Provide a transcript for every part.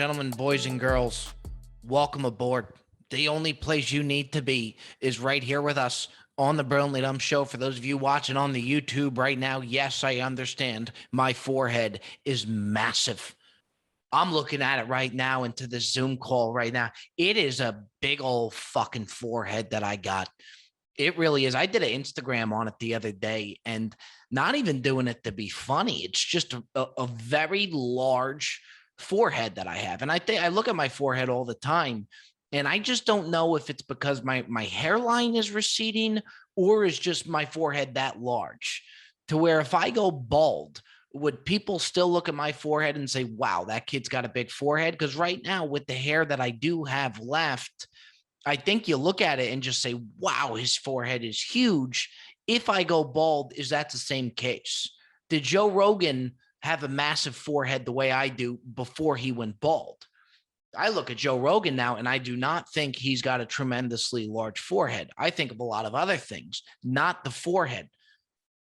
gentlemen, boys and girls, welcome aboard. The only place you need to be is right here with us on the Brilliantly Dumb Show. For those of you watching on the YouTube right now, yes, I understand my forehead is massive. I'm looking at it right now into the Zoom call right now. It is a big old fucking forehead that I got. It really is. I did an Instagram on it the other day, and not even doing it to be funny. It's just a very large forehead that I have. And I think I look at my forehead all the time, and I just don't know if it's because my hairline is receding or is just my forehead that large to where if I go bald, would people still look at my forehead and say, wow, that kid's got a big forehead? Because right now, with the hair that I do have left, I think you look at it and just say, wow, his forehead is huge. If I go bald, is that the same case? Did Joe Rogan have a massive forehead the way I do before he went bald? I look at Joe Rogan now, and I do not think he's got a tremendously large forehead. I think of a lot of other things, not the forehead.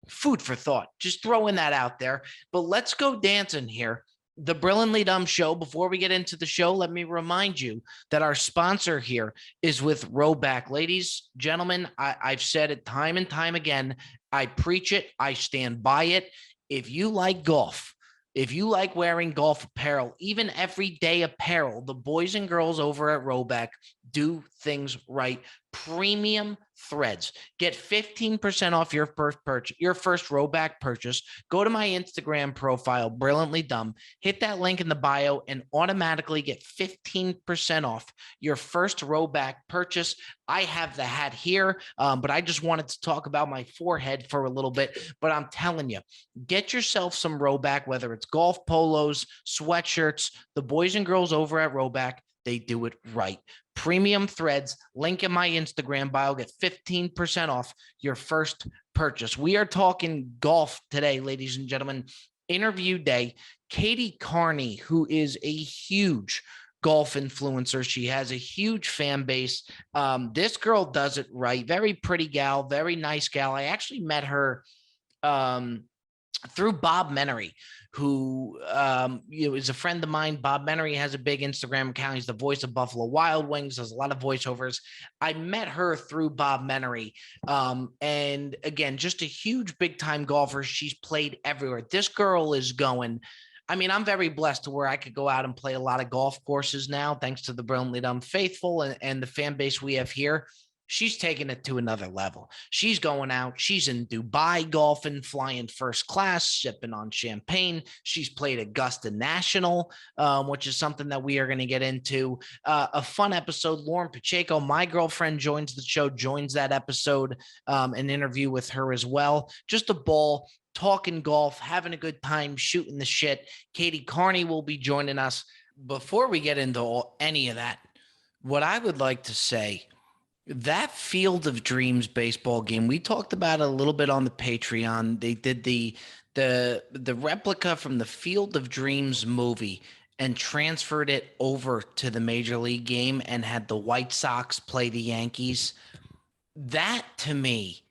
Food for thought. Just throwing that out there. But let's go dancing here. The Brilliantly Dumb Show. Before we get into the show, let me remind you that our sponsor here is with Rowback. Ladies, gentlemen, I've said it time and time again. I preach it. I stand by it. If you like golf, if you like wearing golf apparel, even everyday apparel, the boys and girls over at Rowback do things right. Premium threads. Get 15% off your first Rowback purchase. Go to my Instagram profile, Brilliantly Dumb, hit that link in the bio and automatically get 15% off your first Rowback purchase. I have the hat here, but I just wanted to talk about my forehead for a little bit. But I'm telling you, get yourself some Rowback, whether it's golf polos, sweatshirts. The boys and girls over at Rowback, they do it right. Premium threads, link in my Instagram bio, get 15% off your first purchase. We are talking golf today, ladies and gentlemen. Interview day. KEARNEY, who is a huge golf influencer. She has a huge fan base. This girl does it right. Very pretty gal, very nice gal. I actually met her through Bob Menery, who is a friend of mine. Bob Menery has a big Instagram account. He's the voice of Buffalo Wild Wings, does a lot of voiceovers. I met her through Bob Menery. And again, just a huge big time golfer. She's played everywhere. This girl is going. I mean, I'm very blessed to where I could go out and play a lot of golf courses now, thanks to the Brilliantly Dumb faithful and the fan base we have here. She's taking it to another level. She's going out. She's in Dubai golfing, flying first class, sipping on champagne. She's played Augusta National, which is something that we are going to get into. A fun episode. Lauren Pacheco, my girlfriend, joins the show, joins that episode, an interview with her as well. Just a ball, talking golf, having a good time, shooting the shit. KEARNEY will be joining us. Before we get into any of that, what I would like to say, that Field of Dreams baseball game, we talked about it a little bit on the Patreon. They did the replica from the Field of Dreams movie and transferred it over to the Major League game and had the White Sox play the Yankees. That, to me,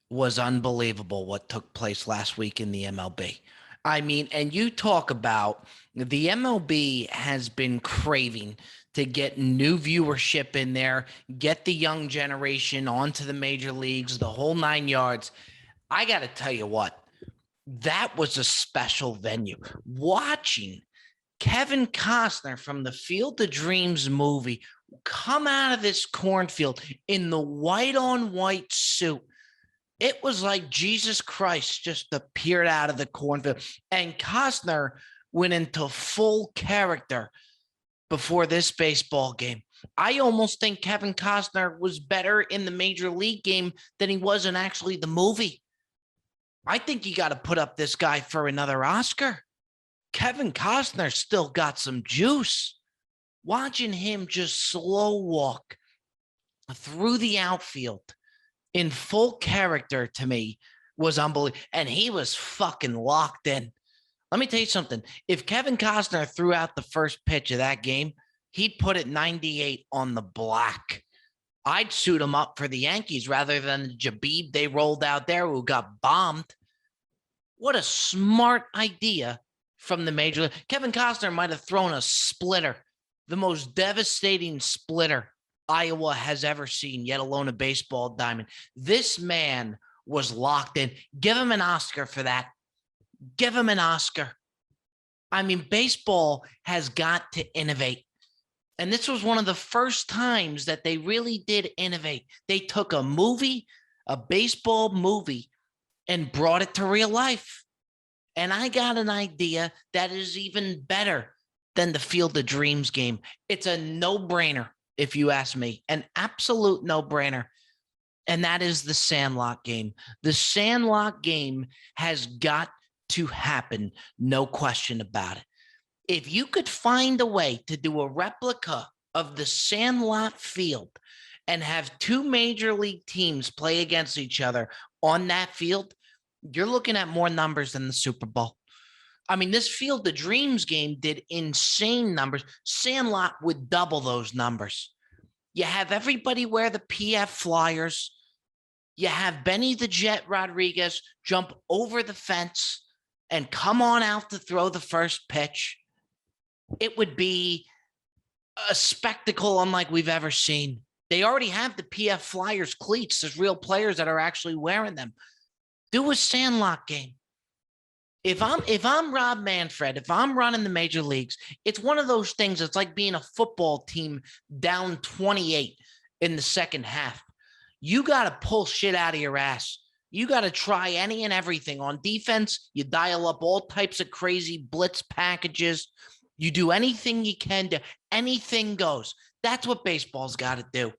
was unbelievable what took place last week in the MLB. I mean, and you talk about the MLB has been craving to get new viewership in there, get the young generation onto the major leagues, the whole 9 yards. I got to tell you what, that was a special venue. Watching Kevin Costner from the Field of Dreams movie come out of this cornfield in the white on white suit. It was like Jesus Christ just appeared out of the cornfield. And Costner went into full character before this baseball game. I almost think Kevin Costner was better in the Major League game than he was in actually the movie. I think you got to put up this guy for another Oscar. Kevin Costner still got some juice. Watching him just slow walk through the outfield in full character, to me, was unbelievable. And he was fucking locked in. Let me tell you something. If Kevin Costner threw out the first pitch of that game, he'd put it 98 on the black. I'd suit him up for the Yankees rather than Jabib they rolled out there who got bombed. What a smart idea from the major league. Kevin Costner might have thrown a splitter the most devastating splitter Iowa has ever seen, yet alone a baseball diamond. This man was locked in. Give him an Oscar for that. Give him an Oscar. I mean, baseball has got to innovate. And this was one of the first times that they really did innovate. They took a movie, a baseball movie, and brought it to real life. And I got an idea that is even better than the Field of Dreams game. It's a no-brainer, if you ask me, an absolute no-brainer. And that is the Sandlot game. The Sandlot game has got to happen, no question about it. If you could find a way to do a replica of the Sandlot field and have two major league teams play against each other on that field, you're looking at more numbers than the Super Bowl. I mean, this Field of Dreams game did insane numbers. Sandlot would double those numbers. You have everybody wear the PF Flyers. You have Benny the Jet Rodriguez jump over the fence and come on out to throw the first pitch. It would be a spectacle unlike we've ever seen. They already have the PF Flyers cleats. There's real players that are actually wearing them. Do a Sandlot game. If I'm Rob Manfred, if I'm running the major leagues, it's one of those things. It's like being a football team down 28 in the second half. You got to pull shit out of your ass. You got to try any and everything. On defense, you dial up all types of crazy blitz packages. You do anything you can to anything goes. That's what baseball's got to do.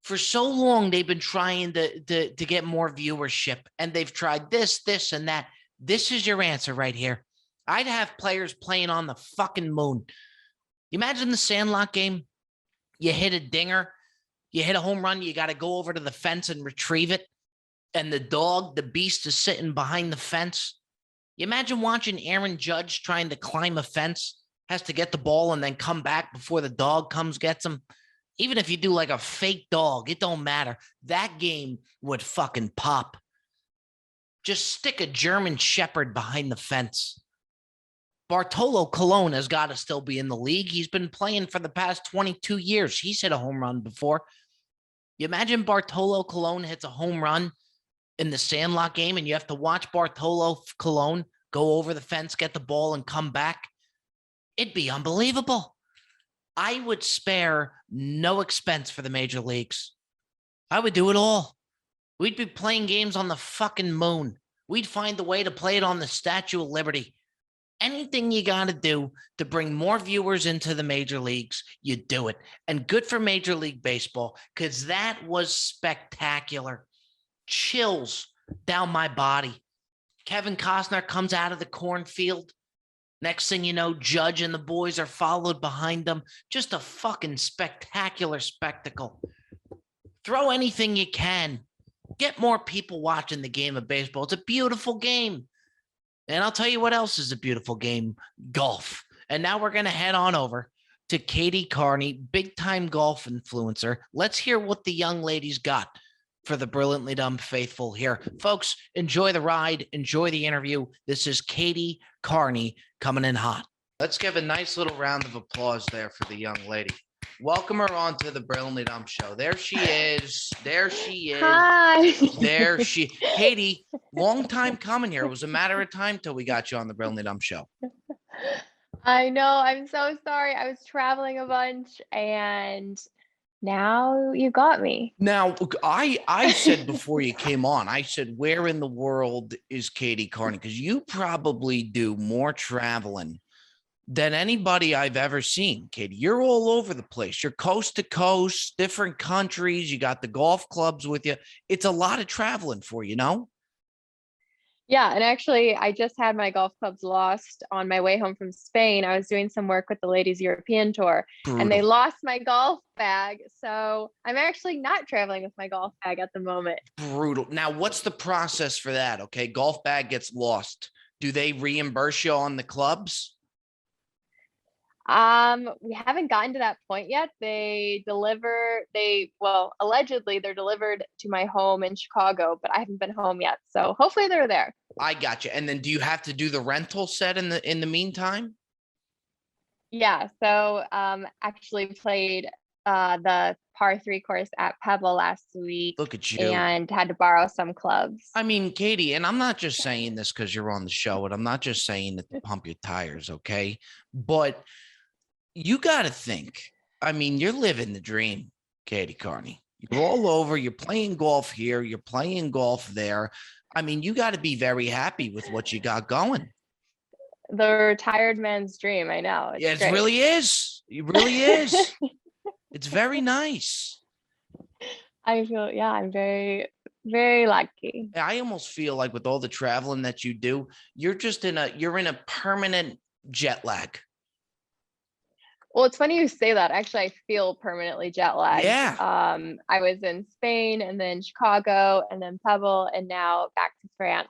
For so long, they've been trying to get more viewership, and they've tried this, and that. This is your answer right here. I'd have players playing on the fucking moon. Imagine the Sandlot game. You hit a dinger. You hit a home run. You got to go over to the fence and retrieve it. And the dog, the beast, is sitting behind the fence. You imagine watching Aaron Judge trying to climb a fence, has to get the ball and then come back before the dog gets him. Even if you do like a fake dog, it don't matter. That game would fucking pop. Just stick a German Shepherd behind the fence. Bartolo Colon has got to still be in the league. He's been playing for the past 22 years. He's hit a home run before. You imagine Bartolo Colon hits a home run in the Sandlot game, and you have to watch Bartolo Colon go over the fence, get the ball, and come back. It'd be unbelievable. I would spare no expense for the major leagues. I would do it all. We'd be playing games on the fucking moon. We'd find a way to play it on the Statue of Liberty. Anything you got to do to bring more viewers into the major leagues, you do it. And good for Major League Baseball, because that was spectacular. Chills down my body. Kevin Costner comes out of the cornfield. Next thing you know, Judge and the boys are followed behind them. Just a fucking spectacular spectacle. Throw anything you can. Get more people watching the game of baseball. It's a beautiful game. And I'll tell you what else is a beautiful game, golf. And now we're going to head on over to Katie Kearney, big-time golf influencer. Let's hear what the young lady's got for the Brilliantly Dumb faithful here. Folks, enjoy the ride. Enjoy the interview. This is Katie Kearney coming in hot. Let's give a nice little round of applause there for the young lady. Welcome her on to the Brilliantly Dumb show. There she is. There she is. Hi. There she. Katie, long time coming here. It was a matter of time till we got you on the Brilliantly Dumb show. I know. I'm so sorry. I was traveling a bunch and now you got me. Now, I said before you came on, I said, where in the world is Katie Kearney? Because you probably do more traveling than anybody I've ever seen, Katie. You're all over the place. You're coast to coast, different countries. You got the golf clubs with you. It's a lot of traveling for you, know? Yeah. And actually, I just had my golf clubs lost on my way home from Spain. I was doing some work with the ladies' European tour and they lost my golf bag. So I'm actually not traveling with my golf bag at the moment. Brutal. Now, what's the process for that? Okay. Golf bag gets lost. Do they reimburse you on the clubs? We haven't gotten to that point yet. Allegedly they're delivered to my home in Chicago, but I haven't been home yet. So hopefully they're there. I got you. And then do you have to do the rental set in the meantime? Yeah, so actually played the par three course at Pebble last week Look at you. and had to borrow some clubs. I mean, Katie, and I'm not just saying this because you're on the show, and I'm not just saying it to pump your tires, okay? But you got to think. I mean, you're living the dream, Katie Carney. You're all over. You're playing golf here. You're playing golf there. I mean, you got to be very happy with what you got going. The retired man's dream, I know. Yeah, It's it great. really is. It really is. It's very nice. I feel, yeah, I'm very, very lucky. I almost feel like with all the traveling that you do, you're in a permanent jet lag. Well, it's funny you say that. Actually, I feel permanently jet lagged. Yeah. I was in Spain and then Chicago and then Pebble and now back to France.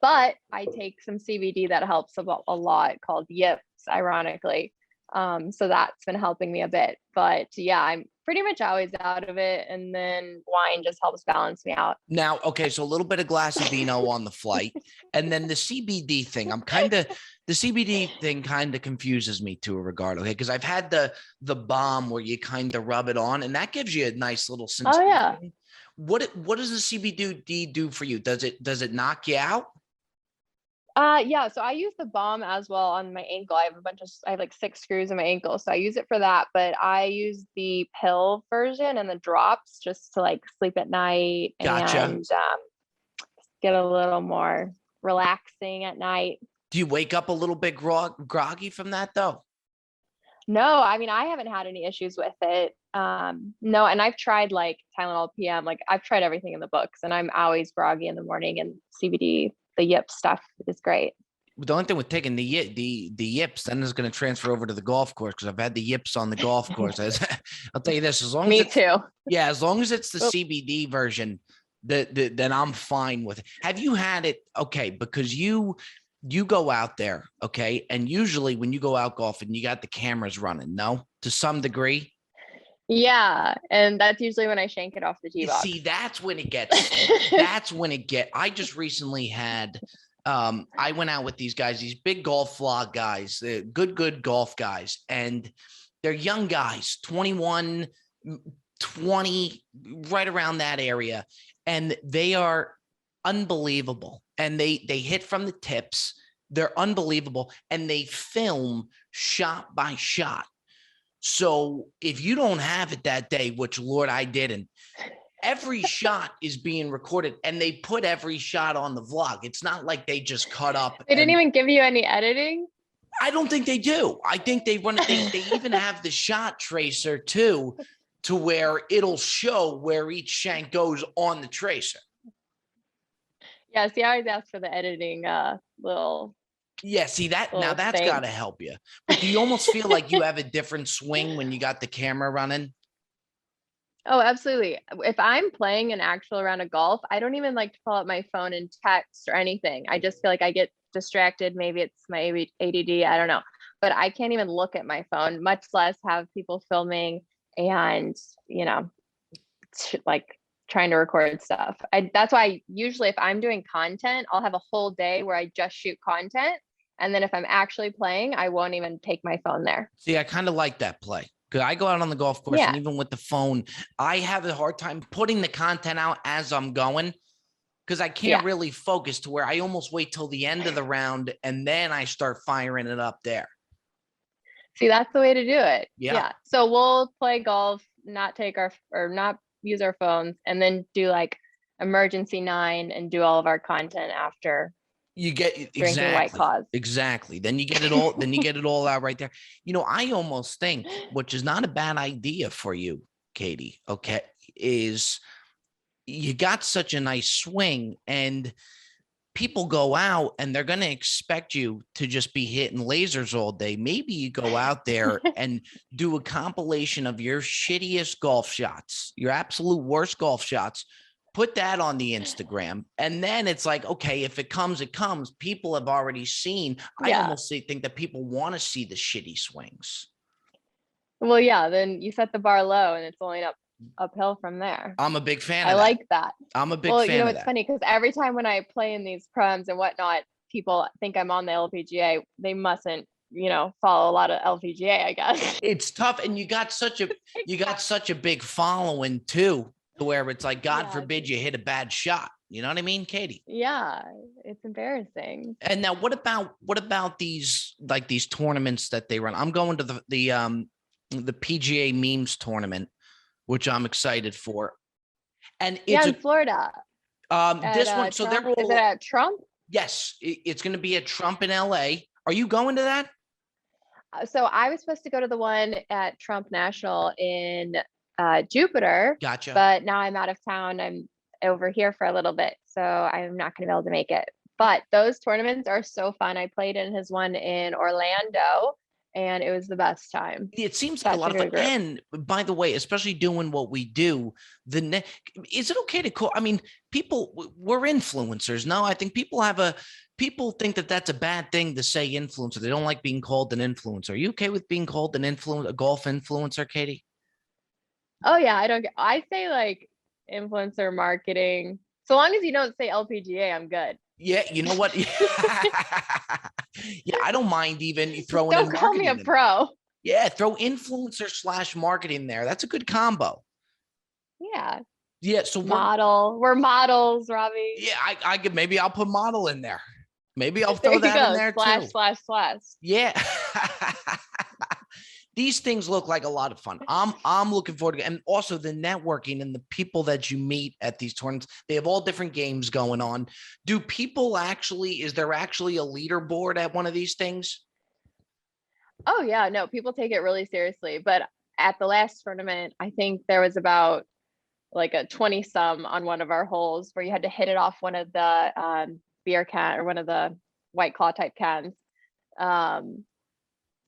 But I take some CBD that helps a lot called Yips, ironically. So that's been helping me a bit. But yeah, I'm pretty much always out of it. And then wine just helps balance me out. Now, okay, so a little bit of glass of vino on the flight, and then the CBD thing. The CBD thing kind of confuses me to a regard, okay? Because I've had the balm where you kind of rub it on, and that gives you a nice little Oh sensation. yeah. What does the CBD do for you? Does it knock you out? Yeah, so I use the balm as well on my ankle. I have like 6 screws in my ankle, so I use it for that, but I use the pill version and the drops just to like sleep at night Gotcha. and get a little more relaxing at night. Do you wake up a little bit groggy from that though? No, I mean, I haven't had any issues with it. No, and I've tried like Tylenol PM, like I've tried everything in the books and I'm always groggy in the morning and CBD, the Yip stuff is great. The only thing with taking the yips, then is going to transfer over to the golf course because I've had the yips on the golf course. I'll tell you this: as long as Me it's too. yeah, as long as it's the Oop. CBD version, then I'm fine with it. Have you had it? Okay, because you go out there, okay, and usually when you go out golfing, you got the cameras running, no, to some degree. Yeah, and that's usually when I shank it off the tee You box. see, that's when it gets. That's when it get. I just recently had. I went out with these guys, these big golf vlog guys, good golf guys, and they're young guys, 21, 20, right around that area, and they are unbelievable. And they hit from the tips. They're unbelievable, and they film shot by shot. So if you don't have it that day, which Lord I didn't, every shot is being recorded and they put every shot on the vlog. It's not like they just cut up. They didn't And even give you any editing? I don't think they do. I think they run it. They even have the shot tracer too, to where it'll show where each shank goes on the tracer. Yeah, see, I always ask for the editing little Yeah, see that now that's got thing. to help you. But do you almost feel like you have a different swing when you got the camera running? Oh, absolutely. If I'm playing an actual round of golf, I don't even like to pull out my phone and text or anything. I just feel like I get distracted. Maybe it's my ADD, I don't know. But I can't even look at my phone, much less have people filming and, you know, like trying to record stuff. That's why usually if I'm doing content, I'll have a whole day where I just shoot content. And then if I'm actually playing, I won't even take my phone there. See, I kind of like that play. Because I go out on the golf course and Yeah. even with the phone, I have a hard time putting the content out as I'm going because I can't Yeah. really focus to where I almost wait till the end of the round and then I start firing it up there. See, that's the way to do it. Yeah. Yeah. So we'll play golf, not use our phones, and then do like emergency 9 and do all of our content after You get drinking White exactly, Claws. exactly. Then you get it all. Then you get it all out right there. I almost think, which is not a bad idea for you, Katie. Okay, is you got such a nice swing, and people go out and they're going to expect you to just be hitting lasers all day. Maybe you go out there and do a compilation of your shittiest golf shots, your absolute worst golf shots. Put that on the Instagram. And then it's like, okay, if it comes, it comes. People have already seen. I Yeah. almost think that people want to see the shitty swings. Well, yeah, then you set the bar low and it's only uphill from there. I'm a big fan I of that. like that. I'm a big Well, fan of it's that. funny because every time when I play in these proms and whatnot, people think I'm on the LPGA. They mustn't follow a lot of LPGA, I guess. It's tough, and you got such a big following too, to where it's like, God Yeah, forbid you hit a bad shot. You know what I mean, Katie? yeah, it's embarrassing. And now, what about these tournaments that they run? I'm going to the PGA memes tournament, which I'm excited for, and Yeah, it's in Florida at this one. So they're Trump. Is it all, at Trump? yes, it's going to be at Trump in LA. Are you going to that? So I was supposed to go to the one at Trump National in Jupiter, Gotcha. but now I'm out of town. I'm over here for a little bit, so I'm not going to be able to make it. But those tournaments are so fun. I played in his one in Orlando, and it was the best time. It seems like a Such a lot of fun. good group. And by the way, especially doing what we do, is it okay to call? I mean, we're influencers. No, I think people think that that's a bad thing to say influencer. They don't like being called an influencer. Are you okay with being called a golf influencer, Katie? Oh yeah, I say like influencer marketing. So long as you don't say LPGA, I'm good. Yeah, you know what? Yeah, I don't mind even Just throwing in don't call me a marketing in there. pro. Yeah, throw influencer / marketing there. That's a good combo. Yeah. Yeah, so We're models, Robbie. yeah, I could, maybe I'll put model in there. Maybe I'll There throw you that in go. there Slash, too. slash, slash. Yeah. These things look like a lot of fun. I'm looking forward to, and also the networking and the people that you meet at these tournaments. They have all different games going on. Is there actually a leaderboard at one of these things? Oh yeah, no, people take it really seriously. But at the last tournament, I think there was about like a 20 some on one of our holes where you had to hit it off one of the beer can or one of the White Claw type cans. Um,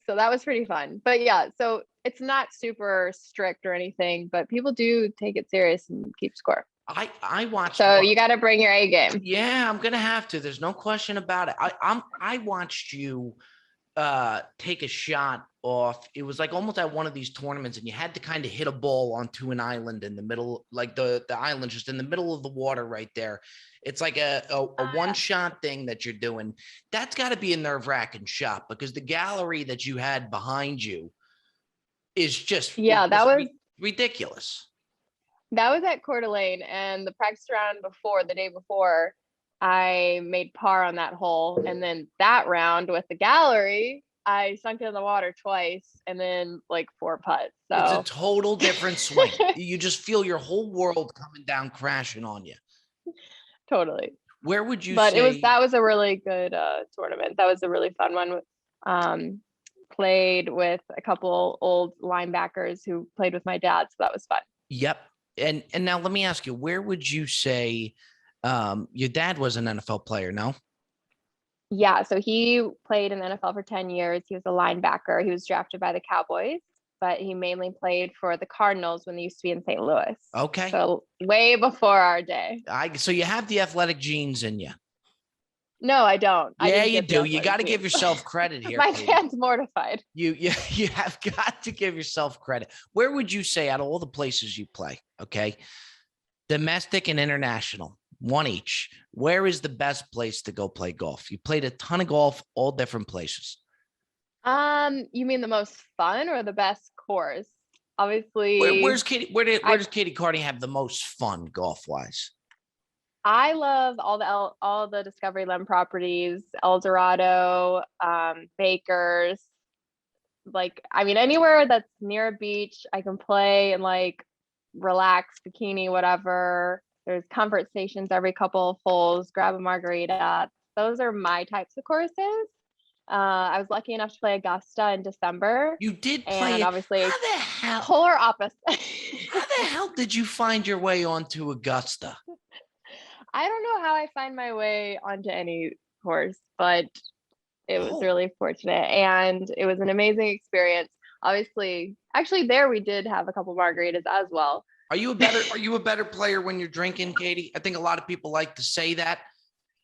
so that was pretty fun. But yeah, so it's not super strict or anything, but people do take it serious and keep score. I watched So what you got to bring your A game. Yeah, I'm gonna have to. There's no question about it. I watched you take a shot off. It was like almost at one of these tournaments, and you had to kind of hit a ball onto an island in the middle, like the island just in the middle of the water right there. It's like a one shot thing that you're doing. That's got to be a nerve-wracking shot, because the gallery that you had behind you is Yeah, that was ridiculous. at Coeur d'Alene, and the practice round before, the day before, I made par on that hole, and then that round with the gallery, I sunk it in the water twice, and then like 4 putts. It's a So total different swing. You just feel your whole world coming down crashing on you. totally. Where would you But say? that was a really good tournament. That was a really fun one. Um, Played with a couple old linebackers who played with my dad, so that was fun. Yep. And now let me ask you, where would you say your dad was an NFL player? No? Yeah, so he played in the NFL for 10 years. He was a linebacker. He was drafted by the Cowboys, but he mainly played for the Cardinals when they used to be in St. Louis. Okay. So way before our day. So you have the athletic genes in you. No, I don't. I Yeah, didn't you get the do. You athletic got to give genes. yourself credit here. My Katie. dad's mortified. You have got to give yourself credit. Where would you say, out of all the places you play, okay, domestic and international, one each, where is the best place to go play golf? You played a ton of golf, all different places. You mean the most fun or the best course? Obviously, Where's Katie? Where does Katie Carney have the most fun golf wise? I love all the Discovery Lemon properties, El Dorado, Bakers. Like, I mean, anywhere that's near a beach, I can play and like relax, bikini, whatever. There's comfort stations every couple of holes. Grab a margarita. Those are my types of courses. I was lucky enough to play Augusta in December, You did play and it. obviously How the hell? polar opposite. How the hell did you find your way onto Augusta? I don't know how I find my way onto any course, but it was Oh, really fortunate and it was an amazing experience. Obviously, actually there we did have a couple margaritas as well. are you a better player when you're drinking, Katie? I think a lot of people like to say that,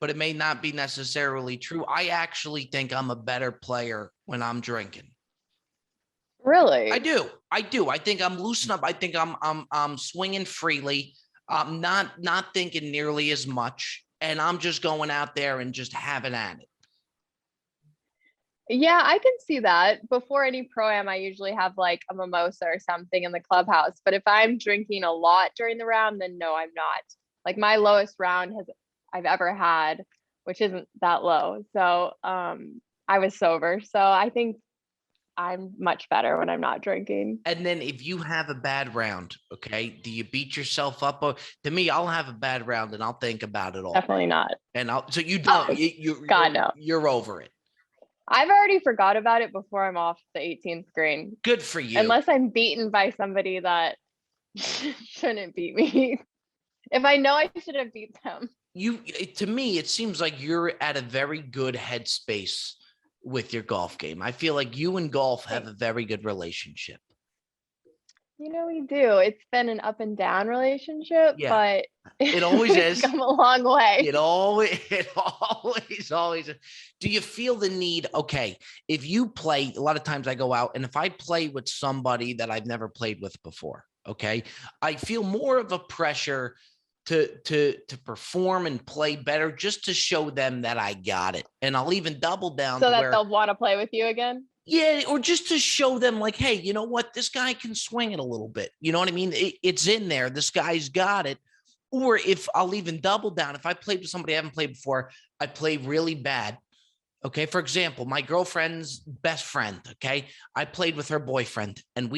but it may not be necessarily true. I actually think I'm a better player when I'm drinking. I Really? do. I do. I think I'm loosening up. I think I'm swinging freely. I'm not thinking nearly as much, and I'm just going out there and just having at it. Yeah, I can see that. Before any pro-am, I usually have like a mimosa or something in the clubhouse. But if I'm drinking a lot during the round, then no, I'm not. Like my lowest round has I've ever had, which isn't that low. So I was sober. So I think I'm much better when I'm not drinking. And then if you have a bad round, okay, do you beat yourself up? Or to me, I'll have a bad round and I'll think about it all. Definitely not. And so you Oh, don't, God, no. you're over it. I've already forgot about it before I'm off the 18th green, Good for you. unless I'm beaten by somebody that shouldn't beat me. If I know I should have beat them. To me, it seems like you're at a very good headspace with your golf game. I feel like you and golf have a very good relationship. You know, we do. It's been an up and down relationship, Yeah, but it always we've is. come a long way. It always. Do you feel the need? Okay, if you play, a lot of times I go out and if I play with somebody that I've never played with before, okay, I feel more of a pressure to perform and play better just to show them that I got it. And I'll even double down So to that where, they'll want to play with you again. yeah, or just to show them like, hey, you know what? This guy can swing it a little bit. You know what I mean? It's in there. This guy's got it. Or if I'll even double down, if I played with somebody I haven't played before, I play really bad. Okay. For example, my girlfriend's best friend. Okay. I played with her boyfriend and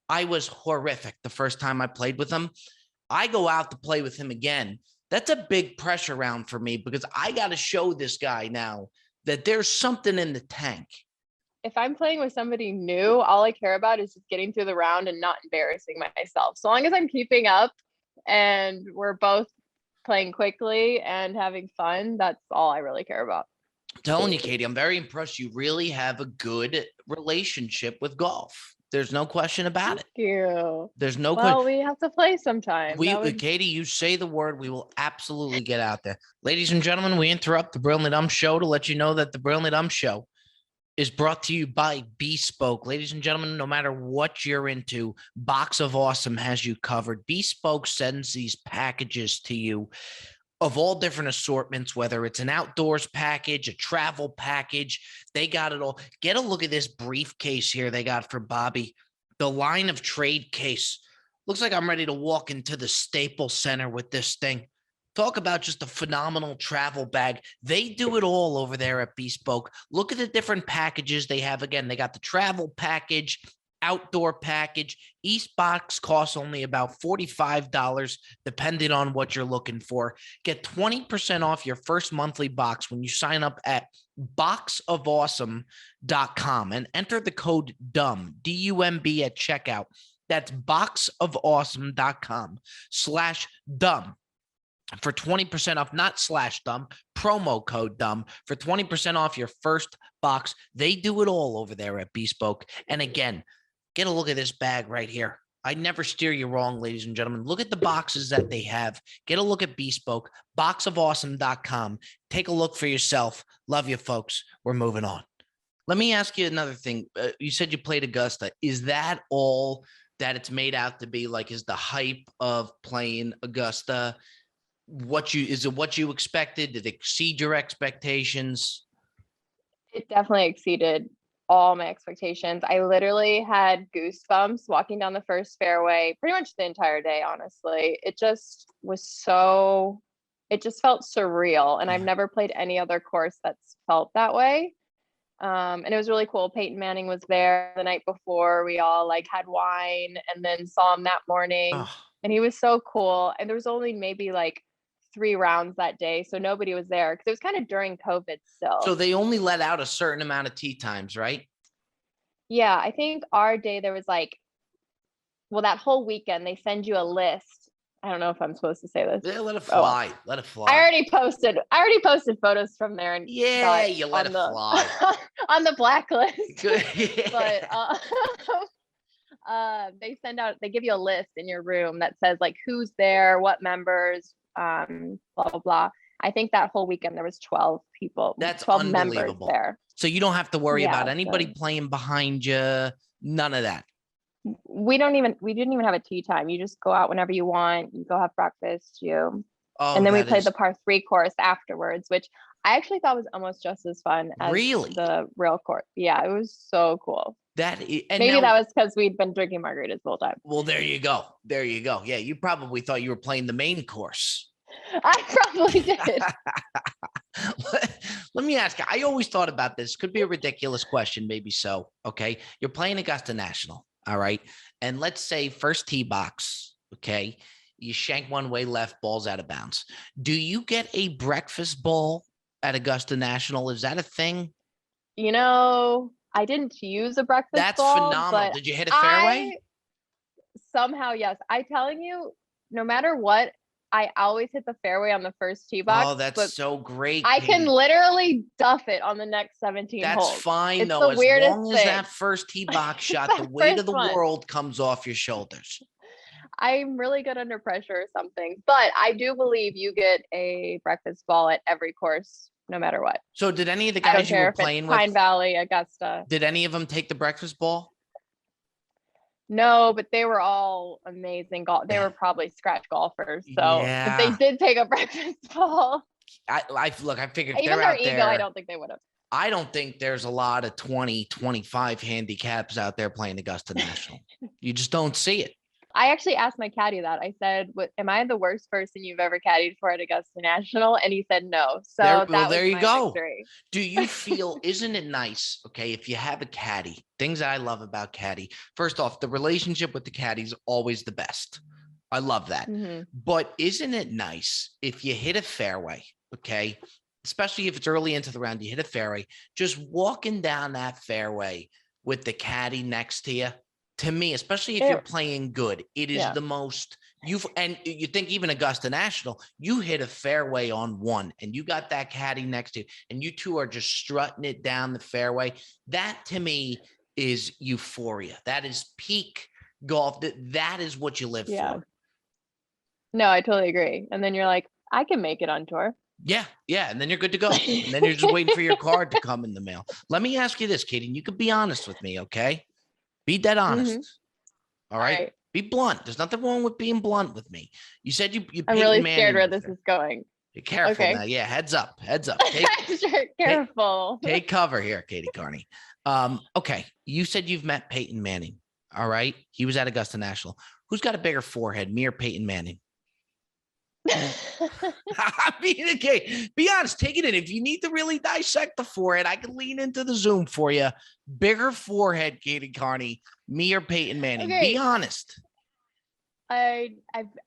I was horrific the first time I played with him. I go out to play with him again. That's a big pressure round for me because I got to show this guy now that there's something in the tank. If I'm playing with somebody new, all I care about is just getting through the round and not embarrassing myself. So long as I'm keeping up and we're both playing quickly and having fun, that's all I really care about. I'm telling you, Katie, I'm very impressed. You really have a good relationship with golf. There's no question about it. Thank you. There's no question. Well, we have to play sometime. Katie, you say the word, we will absolutely get out there. Ladies and gentlemen, we interrupt the Brilliantly Dumb show to let you know that the Brilliantly Dumb show is brought to you by Bespoke. Ladies and gentlemen, no matter what you're into, Box of Awesome has you covered. Bespoke sends these packages to you of all different assortments, whether it's an outdoors package, a travel package, they got it all. Get a look at this briefcase here they got for Bobby. The line of trade case. Looks like I'm ready to walk into the Staples Center with this thing. Talk about just a phenomenal travel bag. They do it all over there at Bespoke. Look at the different packages they have. Again, they got the travel package, outdoor package. Each box costs only about $45, depending on what you're looking for. Get 20% off your first monthly box when you sign up at boxofawesome.com and enter the code DUMB, D-U-M-B at checkout. That's boxofawesome.com/dumb for 20% off, not /dumb, promo code dumb for 20% off your first box. They do it all over there at Bespoke. And again, get a look at this bag right here. I never steer you wrong, ladies and gentlemen. Look at the boxes that they have. Get a look at Bespoke, boxofawesome.com. Take a look for yourself. Love you, folks. We're moving on. Let me ask you another thing. You said you played Augusta. Is that all that it's made out to be? Like, is the hype of playing Augusta what you expected? Did it exceed your expectations? It definitely exceeded all my expectations. I literally had goosebumps walking down the first fairway pretty much the entire day, honestly. It just felt surreal. And I've never played any other course that's felt that way. And it was really cool. Peyton Manning was there the night before. We all like had wine and then saw him that morning. Oh. And he was so cool. And there was only maybe like 3 rounds that day. So nobody was there because it was kind of during COVID still. So they only let out a certain amount of tee times, right? Yeah, I think our day there was like, well, that whole weekend they send you a list. I don't know if I'm supposed to say this. Yeah, let it fly. Let it fly. I already posted photos from there and yeah, you let it fly on the blacklist. But they give you a list in your room that says like who's there, what members, blah blah blah. I think that whole weekend there was 12 people. That's 12 members there. So you don't have to worry about anybody playing behind you. None of that. We didn't even have a tea time. You just go out whenever you want. You go have breakfast. You Oh, And then we that played is the par 3 course afterwards, which I actually thought was almost just as fun as really the real course. Yeah, it was so cool. and Maybe now, that was because we'd been drinking margaritas the whole time. well, there you go. There you go. Yeah, you probably thought you were playing the main course. I probably did. Let me ask you. I always thought about this. Could be a ridiculous question, maybe so. Okay. You're playing Augusta National. All right. And let's say first tee box. Okay. You shank one way left, ball's out of bounds. Do you get a breakfast ball at Augusta National? Is that a thing? You know, I didn't use a breakfast That's ball, phenomenal. but Did you hit a fairway? somehow, yes. I telling you, no matter what, I always hit the fairway on the first tee box, Oh, that's but so great, I can Katie. literally duff it on the next 17 That's holes. fine, It's though, the as weirdest long as thing. that first tee box shot, the That weight of first the one. world comes off your shoulders. I'm really good under pressure or something, but I do believe you get a breakfast ball at every course, no matter what. So did any of the I don't guys you care were if it's playing Pine with, Valley, Augusta. did any of them take the breakfast ball? No, but they were all amazing golf. They were probably scratch golfers. So if they Yeah. did take a breakfast ball, Look, I figured if even they're their out ego, there, I don't think they would have. I don't think there's a lot of 20, 25 handicaps out there playing Augusta National. You just don't see it. I actually asked my caddy that. I said, "What? Am I the worst person you've ever caddied for at Augusta National?" And he said no. So Well, that there was you my go. victory. Do you feel, isn't it nice? Okay. If you have a caddy, things that I love about caddy, first off, the relationship with the caddy is always the best. I love that. Mm-hmm. But isn't it nice if you hit a fairway? Okay. Especially if it's early into the round, you hit a fairway, just walking down that fairway with the caddy next to you. To me, especially if you're playing good, it is the most and you think even Augusta National, you hit a fairway on one and you got that caddy next to you and you two are just strutting it down the fairway. That to me is euphoria. That is peak golf. That is what you live for. No, I totally agree. And then you're like, I can make it on tour. Yeah. Yeah. And then you're good to go. And then you're just waiting for your card to come in the mail. Let me ask you this, Katie, and you can be honest with me. Okay. Be dead honest. All right? Be blunt. There's nothing wrong with being blunt with me. You said you I'm really scared where this is going. Be careful now. Yeah, heads up. Heads up. Careful. Take cover here, Katie Kearney. Okay. You said you've met Peyton Manning. All right. He was at Augusta National. Who's got a bigger forehead, me or Peyton Manning? I mean, okay, be honest, take it in. If you need to really dissect the forehead, I can lean into the Zoom for you. Bigger forehead, Katie Kearney, me or Peyton Manning. Be honest. I've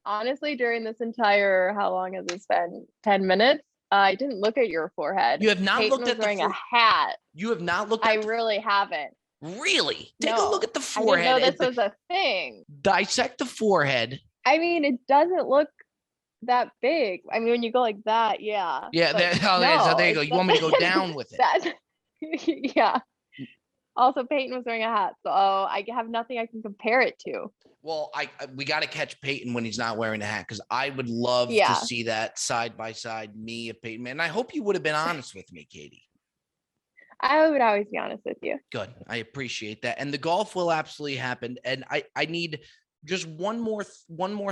honestly, during this entire, how long has this been? 10 minutes. I didn't look at your forehead. You have not Peyton looked at wearing a hat. You have not looked at I really haven't. Really? Take a look at the forehead. I didn't know this was a thing. Dissect the forehead. I mean, it doesn't look that big. I mean, when you go like that, yeah. Yeah. So there you go. You want me to go down with it? Yeah. Also, Peyton was wearing a hat, so I have nothing I can compare it to. Well, we got to catch Peyton when he's not wearing a hat because I would love to see that side by side, me and Peyton. And I hope you would have been honest with me, Katie. I would always be honest with you. Good. I appreciate that. And the golf will absolutely happen. And I need just one more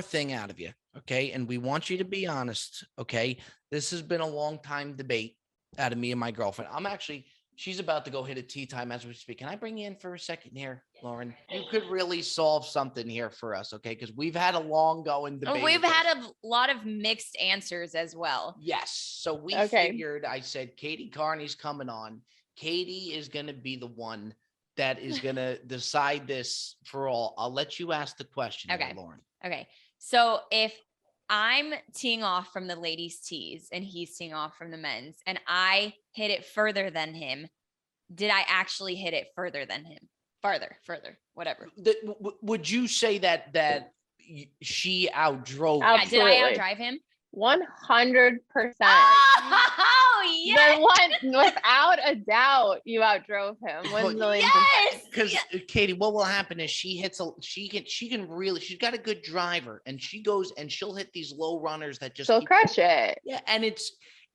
thing out of you. Okay. And we want you to be honest. Okay. This has been a long time debate out of me and my girlfriend. She's about to go hit a tee time as we speak. Can I bring you in for a second here, Lauren? You could really solve something here for us. Okay. Because we've had a long going debate. We've had a lot of mixed answers as well. Yes. So we figured, I said, Katie Kearney's coming on. Katie is going to be the one that is going to decide this for all. I'll let you ask the question, here, Lauren. Okay. So if I'm teeing off from the ladies' tees and he's teeing off from the men's and I hit it further than him, did I actually hit it further than him? Farther, whatever. Would you say that she outdrove? Yeah, did I outdrive him? 100%. Oh, yes. Without a doubt, you outdrove him. 1 million %. Because Katie, what will happen is she's got a good driver and she goes and she'll hit these low runners that just she'll crush it. Yeah. And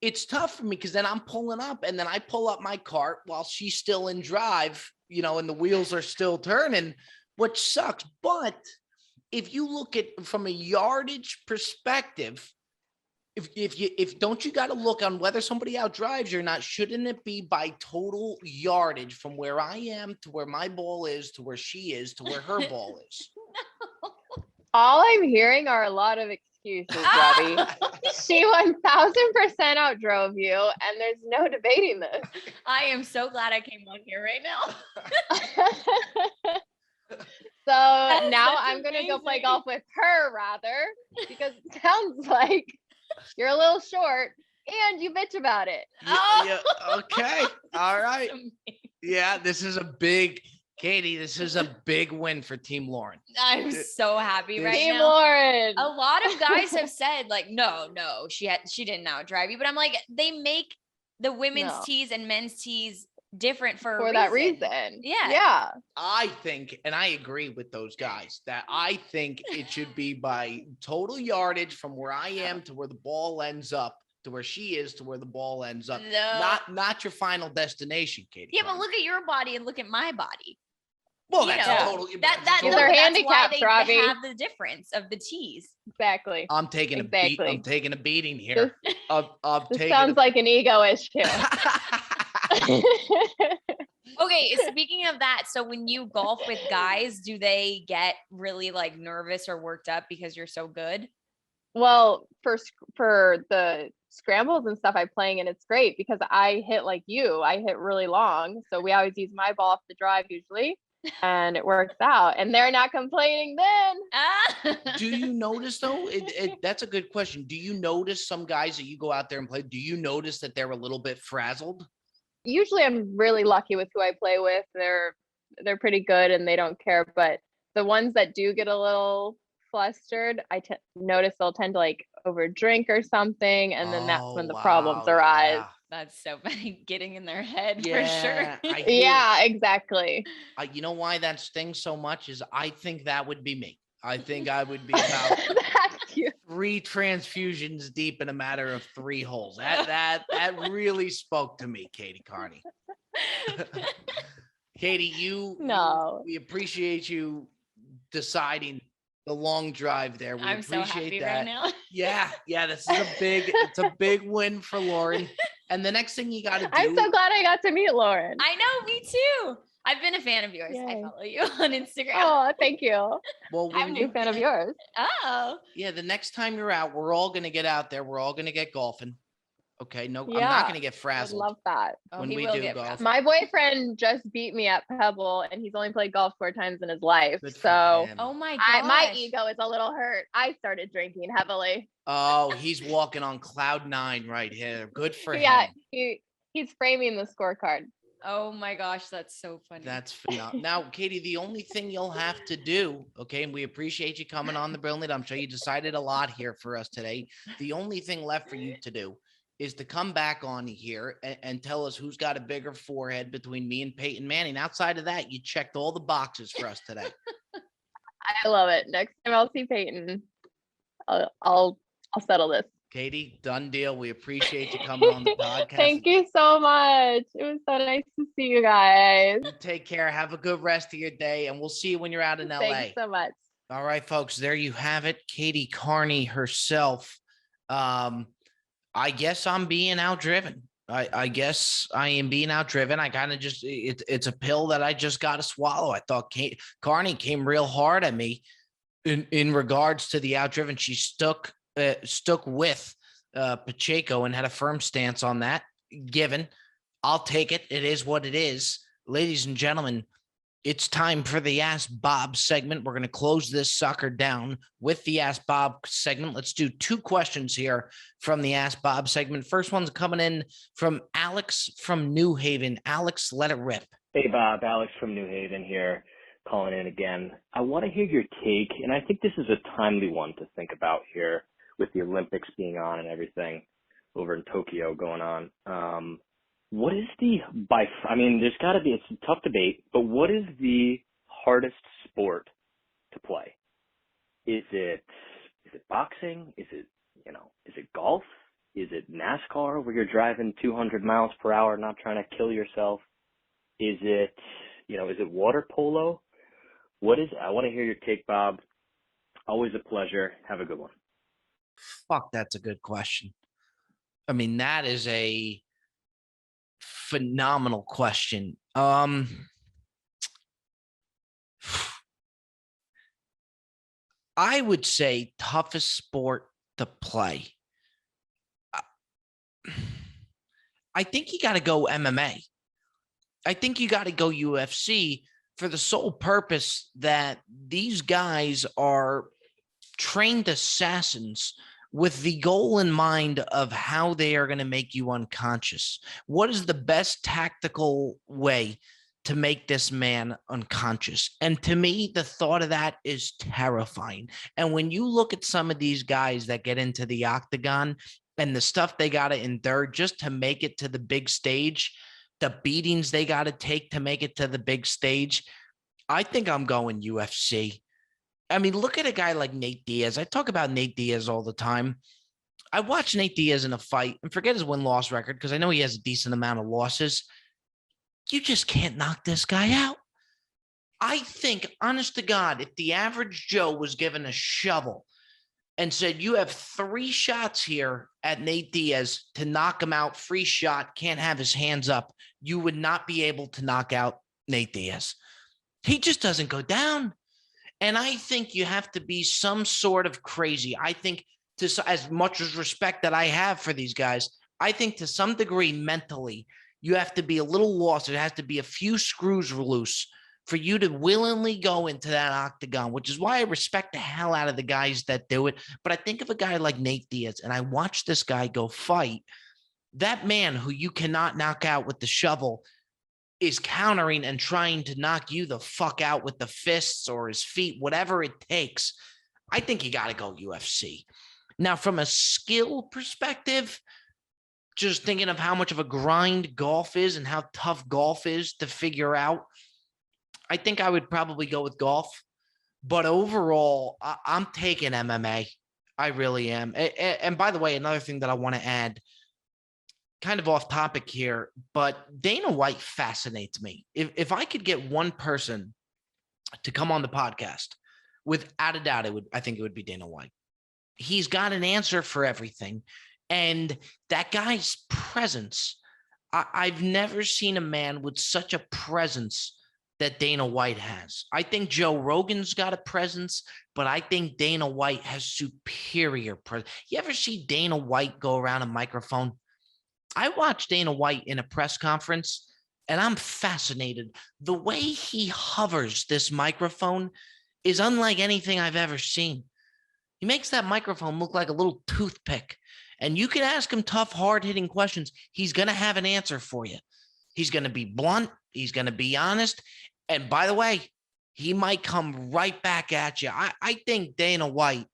it's tough for me because then I'm pulling up and then I pull up my cart while she's still in drive, and the wheels are still turning, which sucks. But if you look at from a yardage perspective, if don't you got to look on whether somebody outdrives you or not? Shouldn't it be by total yardage from where I am to where my ball is to where she is to where her ball is? All I'm hearing are a lot of excuses, Robbie. She 1000% outdrove you, and there's no debating this. I am so glad I came on here right now. So now that's I'm gonna go play amazing. golf with her rather, because it sounds like you're a little short and you bitch about it. Yeah, okay. All right. Yeah, this is a big, Katie, this is a big win for Team Lauren. I'm so happy right Team now. Lauren. A lot of guys have said like, no, she didn't outdrive you, but I'm like, they make the women's No. tees and men's tees different for a that reason. reason. Yeah. Yeah. I think, and I agree with those guys, that I think it should be by total yardage from where I am to where the ball ends up, to where she is to where the ball ends up. No. Not your final destination, Katie. Yeah, but look at your body and look at my body. Well, you that's know, totally That's These why are handicaps, they Robbie. have the difference of the tees. Exactly. I'm taking I'm taking a beating here. This sounds like an ego issue. Okay, speaking of that, so when you golf with guys, do they get really like nervous or worked up because you're so good? Well, for the scrambles and stuff I'm playing, and it's great because I hit like you. I hit really long, so we always use my ball off the drive usually, and it works out. And they're not complaining then. Do you notice though? That's a good question. Do you notice some guys that you go out there and play? Do you notice that they're a little bit frazzled? Usually, I'm really lucky with who I play with. They're pretty good and they don't care. But the ones that do get a little flustered, I notice they'll tend to like overdrink or something, and then that's when the problems arise. Yeah. That's so funny, getting in their head for Yeah, sure. Yeah, exactly. You know why that stings so much is I think that would be me. I think I would be about That's you. 3 transfusions deep in a matter of 3 holes. That really spoke to me, Katie Kearney. Katie, we appreciate you deciding the long drive there. We I'm appreciate so happy that. right now. Yeah, this is it's a big win for Lauren. And the next thing you got to do. I'm so glad I got to meet Lauren. I know, me too. I've been a fan of yours. Yay. I follow you on Instagram. Oh, thank you. Well, I'm a new fan of yours. Oh. Yeah, the next time you're out, we're all going to get out there. We're all going to get golfing. Okay, no, I'm not Yeah, going to get I frazzled love that. Oh, when he we will do get golf. frazzled. My boyfriend just beat me at Pebble, and he's only played golf 4 times in his life. Good for So him. Oh my gosh. my ego is a little hurt. I started drinking heavily. Oh, he's walking on cloud 9 right here. Good for Yeah, him. he's framing the scorecard. Oh my gosh, that's so funny. That's phenomenal. Now, Katie, the only thing you'll have to do, okay, and we appreciate you coming on the Brilliant Dump Show. You decided a lot here for us today. The only thing left for you to do is to come back on here and tell us who's got a bigger forehead between me and Peyton Manning. Outside of that, you checked all the boxes for us today. I love it. Next time I'll see Peyton, I'll settle this. Katie, done deal. We appreciate you coming on the podcast. Thank you so much. It was so nice to see you guys. You take care. Have a good rest of your day, and we'll see you when you're out in LA. Thanks so much. All right, folks, there you have it. Katie Kearney herself. I guess I'm being outdriven. I guess I am being outdriven. I kind of just, it's a pill that I just got to swallow. I thought Kearney came real hard at me in regards to the outdriven. She stuck with Pacheco and had a firm stance on that. Given, I'll take it. It is what it is. Ladies and gentlemen, it's time for the Ask Bob segment. We're going to close this sucker down with the Ask Bob segment. Let's do 2 questions here from the Ask Bob segment. First one's coming in from Alex from New Haven. Alex, let it rip. Hey, Bob. Alex from New Haven here, calling in again. I want to hear your take, and I think this is a timely one to think about here with the Olympics being on and everything over in Tokyo going on. What is there's got to be, it's a tough debate, but what is the hardest sport to play? Is it boxing? Is it golf? Is it NASCAR where you're driving 200 miles per hour, not trying to kill yourself? Is it water polo? I want to hear your take, Bob. Always a pleasure. Have a good one. Fuck, that's a good question. I mean, that is a phenomenal question. I would say toughest sport to play. I think you got to go MMA. I think you got to go UFC for the sole purpose that these guys are trained assassins with the goal in mind of how they are going to make you unconscious. What is the best tactical way to make this man unconscious? And to me, the thought of that is terrifying. And when you look at some of these guys that get into the octagon and the stuff they got to endure just to make it to the big stage, the beatings they got to take to make it to the big stage, I think I'm going UFC. I mean, look at a guy like Nate Diaz. I talk about Nate Diaz all the time. I watch Nate Diaz in a fight and forget his win-loss record because I know he has a decent amount of losses. You just can't knock this guy out. I think, honest to God, if the average Joe was given a shovel and said, you have 3 shots here at Nate Diaz to knock him out, free shot, can't have his hands up, you would not be able to knock out Nate Diaz. He just doesn't go down. And I think you have to be some sort of crazy. I think, to as much as respect that I have for these guys, I think to some degree mentally, you have to be a little lost. It has to be a few screws loose for you to willingly go into that octagon, which is why I respect the hell out of the guys that do it. But I think of a guy like Nate Diaz, and I watch this guy go fight. That man who you cannot knock out with the shovel is countering and trying to knock you the fuck out with the fists or his feet, whatever it takes. I think you got to go UFC. Now, from a skill perspective, just thinking of how much of a grind golf is and how tough golf is to figure out, I think I would probably go with golf. But overall, I'm taking MMA. I really am. And by the way, another thing that I want to add, kind of off topic here, but Dana White fascinates me. If I could get one person to come on the podcast, without a doubt, I think it would be Dana White. He's got an answer for everything. And that guy's presence, I've never seen a man with such a presence that Dana White has. I think Joe Rogan's got a presence, but I think Dana White has superior presence. You ever see Dana White go around a microphone? I watched Dana White in a press conference, and I'm fascinated. The way he hovers this microphone is unlike anything I've ever seen. He makes that microphone look like a little toothpick, and you can ask him tough, hard-hitting questions. He's going to have an answer for you. He's going to be blunt. He's going to be honest. And by the way, he might come right back at you. I think Dana White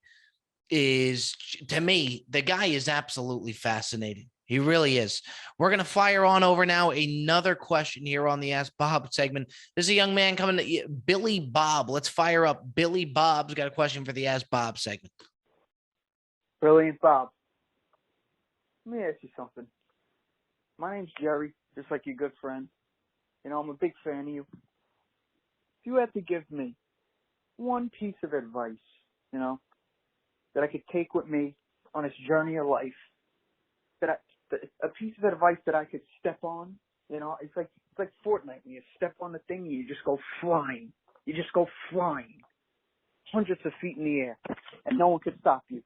is, to me, the guy is absolutely fascinating. He really is. We're going to fire on over now. Another question here on the Ask Bob segment. There's a young man coming to Billy Bob. Let's fire up. Billy Bob's got a question for the Ask Bob segment. Brilliant, Bob. Let me ask you something. My name's Jerry, just like your good friend. You know, I'm a big fan of you. If you had to give me one piece of advice, you know, that I could take with me on this journey of life, a piece of advice that I could step on, you know, it's like Fortnite. When you step on the thing, you just go flying. You just go flying hundreds of feet in the air, and no one could stop you.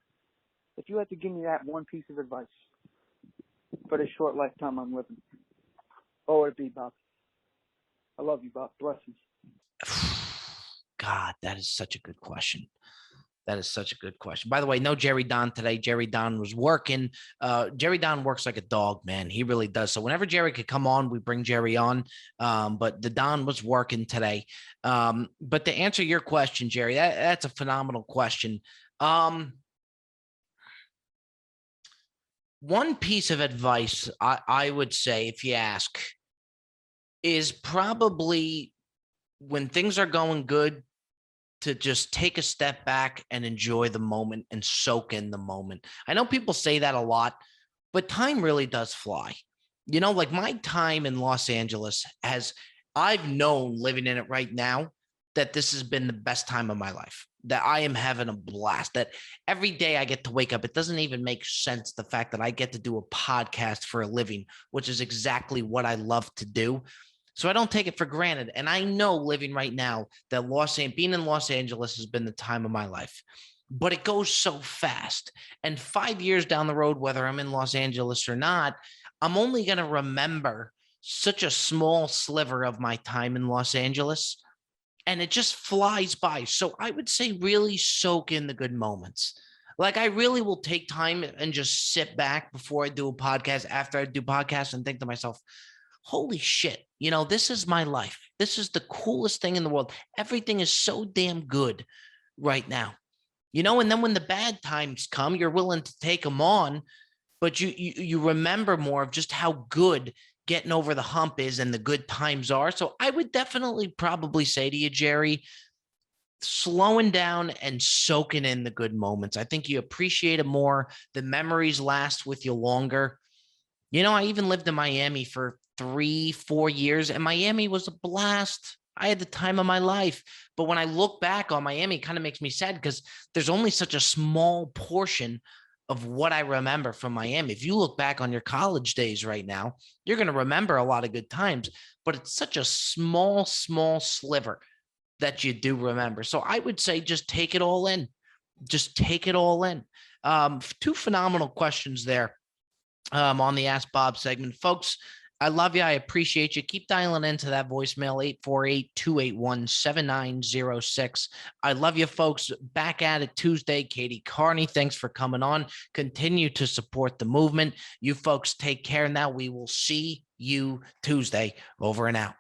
If you had to give me that one piece of advice for this short lifetime I'm living, what would it be, Bob? I love you, Bob. Blessings. God, that is such a good question. That is such a good question. By the way, no Jerry Don today. Jerry Don was working. Jerry Don works like a dog, man. He really does. So whenever Jerry could come on, we bring Jerry on. But the Don was working today. But to answer your question, Jerry, that's a phenomenal question. One piece of advice I would say, if you ask, is probably when things are going good, to just take a step back and enjoy the moment and soak in the moment. I know people say that a lot, but time really does fly. You know, like my time in Los Angeles I've known living in it right now that this has been the best time of my life. that I am having a blast, that every day I get to wake up. It doesn't even make sense, the fact that I get to do a podcast for a living, which is exactly what I love to do. So I don't take it for granted. And I know living right now that being in Los Angeles has been the time of my life, but it goes so fast. And 5 years down the road, whether I'm in Los Angeles or not, I'm only going to remember such a small sliver of my time in Los Angeles, and it just flies by. So I would say really soak in the good moments. Like, I really will take time and just sit back before I do a podcast, after I do podcasts, and think to myself, holy shit, this is my life. This is the coolest thing in the world. Everything is so damn good right now. And then when the bad times come, you're willing to take them on, but you remember more of just how good getting over the hump is and the good times are. So I would definitely probably say to you, Jerry, slowing down and soaking in the good moments. I think you appreciate it more. The memories last with you longer. I even lived in Miami for 3-4 years, and Miami was a blast. I had the time of my life. But when I look back on Miami, it kind of makes me sad, because there's only such a small portion of what I remember from Miami. If you look back on your college days right now, you're going to remember a lot of good times, but it's such a small sliver that you do remember. So I would say just take it all in. Just take it all in. Two phenomenal questions there on the Ask Bob segment. Folks, I love you. I appreciate you. Keep dialing into that voicemail, 848-281-7906. I love you, folks. Back at it Tuesday. Katie Kearney, thanks for coming on. Continue to support the movement. You folks take care now. We will see you Tuesday. Over and out.